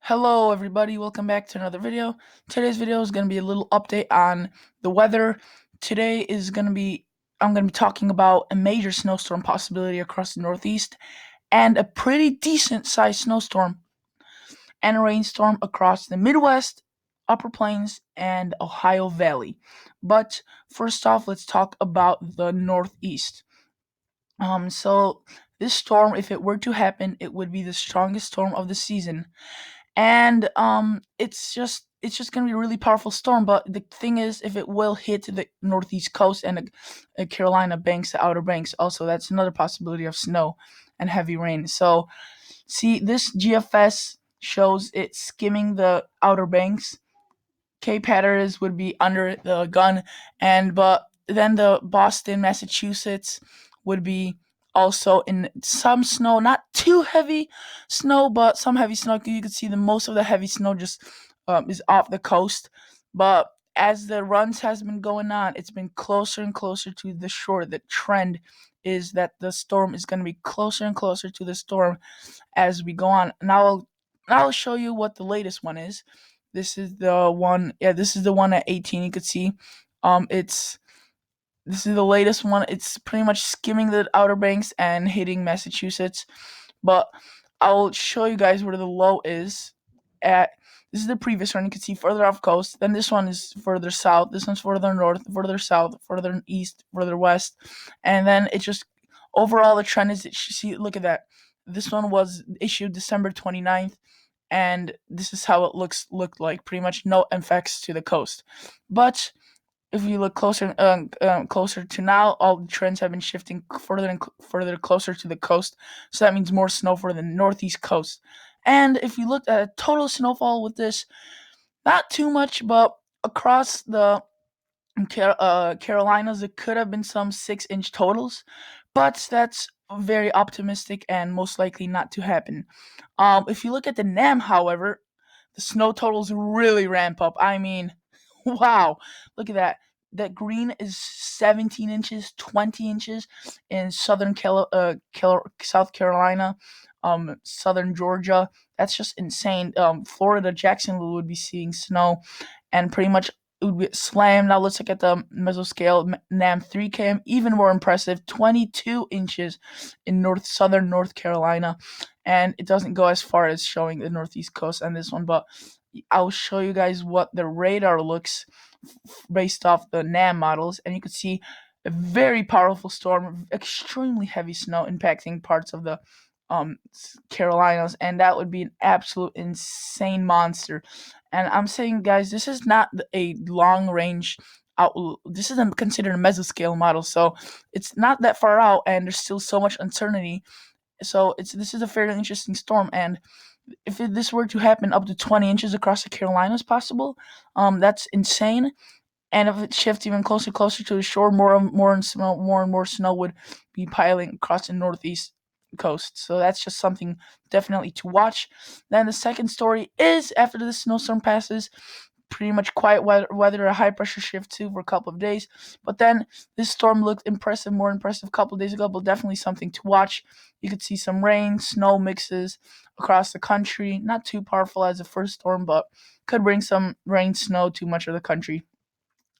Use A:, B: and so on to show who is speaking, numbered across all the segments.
A: Hello everybody, welcome back to another video. Today's video is going to be a little update on the weather. Today is going to be I'm going to be talking about a major snowstorm possibility across the Northeast and a pretty decent sized snowstorm and a rainstorm across the Midwest, Upper Plains, and Ohio Valley. But first off, let's talk about the Northeast. So this storm, if it were to happen, it would be the strongest storm of the season, and it's just gonna be a really powerful storm. But the thing is, if it will hit the northeast coast and the Carolina banks, the outer banks, also that's another possibility of snow and heavy rain. So see, this GFS shows it skimming the outer banks. Cape Hatteras would be under the gun, and but then the Boston, Massachusetts would be also in some snow, not too heavy snow, but some heavy snow. You could see the most of the heavy snow just is off the coast. But as the runs has been going on, it's been closer and closer to the shore. The trend is that the storm is going to be closer and closer to the storm as we go on. Now I'll show you what the latest one is. This is the one. Yeah, this is the one at 18. You could see, it's this is the latest one. It's pretty much skimming the Outer Banks and hitting Massachusetts. But I'll show you guys where the low is at. This is the previous one. You can see further off coast. Then this one is further south. This one's further north, further south, further east, further west. And then it just overall the trend is, see, look at that. This one was issued December 29th, and this is how it looked like. Pretty much no effects to the coast. But if you look closer to now, all the trends have been shifting further and further closer to the coast. So that means more snow for the northeast coast. And if you look at total snowfall with this, not too much, but across the Carolinas, it could have been some 6-inch totals, but that's very optimistic and most likely not to happen. If you look at the NAM, however, the snow totals really ramp up. I mean, wow, look at that. That green is 17 inches, 20 inches in South Carolina, southern Georgia. That's just insane. Florida, Jacksonville would be seeing snow, and pretty much it would be slammed. Now let's look at the mesoscale. NAM 3 km, even more impressive, 22 inches in southern North Carolina, and it doesn't go as far as showing the northeast coast on this one, but I'll show you guys what the radar looks based off the NAM models, and you can see a very powerful storm, extremely heavy snow impacting parts of the Carolinas, and that would be an absolute insane monster. And I'm saying, guys, this is not a long range out. This is considered a mesoscale model, so it's not that far out, and there's still so much uncertainty. So this is a fairly interesting storm, and if this were to happen, up to 20 inches across the Carolinas possible. That's insane. And if it shifts even closer to the shore, more and more snow would be piling across the northeast coast. So that's just something definitely to watch. Then the second story is, after the snowstorm passes, pretty much quiet weather, a high pressure shift too for a couple of days. But then this storm looked impressive, more impressive a couple of days ago, but definitely something to watch. You could see some rain, snow mixes across the country. Not too powerful as the first storm, but could bring some rain, snow to much of the country.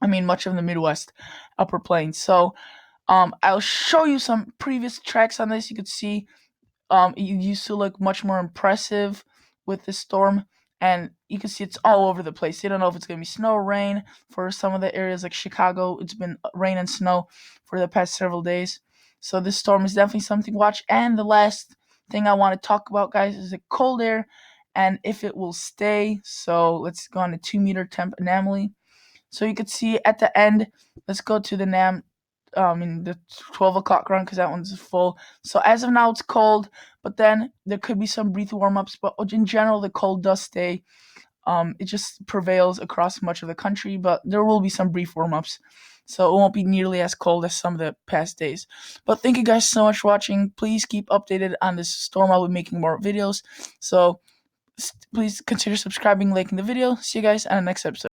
A: I mean, much of the Midwest, Upper Plains. So I'll show you some previous tracks on this. You could see it used to look much more impressive with this storm, and you can see it's all over the place. You don't know if it's going to be snow or rain. For some of the areas like Chicago, it's been rain and snow for the past several days. So this storm is definitely something to watch. And the last thing I want to talk about, guys, is the cold air and if it will stay. So let's go on a 2-meter temp anomaly. So you could see at the end, let's go to the NAM in the 12 o'clock run, because that one's full. So as of now, it's cold, but then there could be some brief warm-ups. But in general, the cold does stay. It just prevails across much of the country, but there will be some brief warm-ups. So it won't be nearly as cold as some of the past days. But thank you guys so much for watching. Please keep updated on this storm. I'll be making more videos. So please consider subscribing, liking the video. See you guys on the next episode.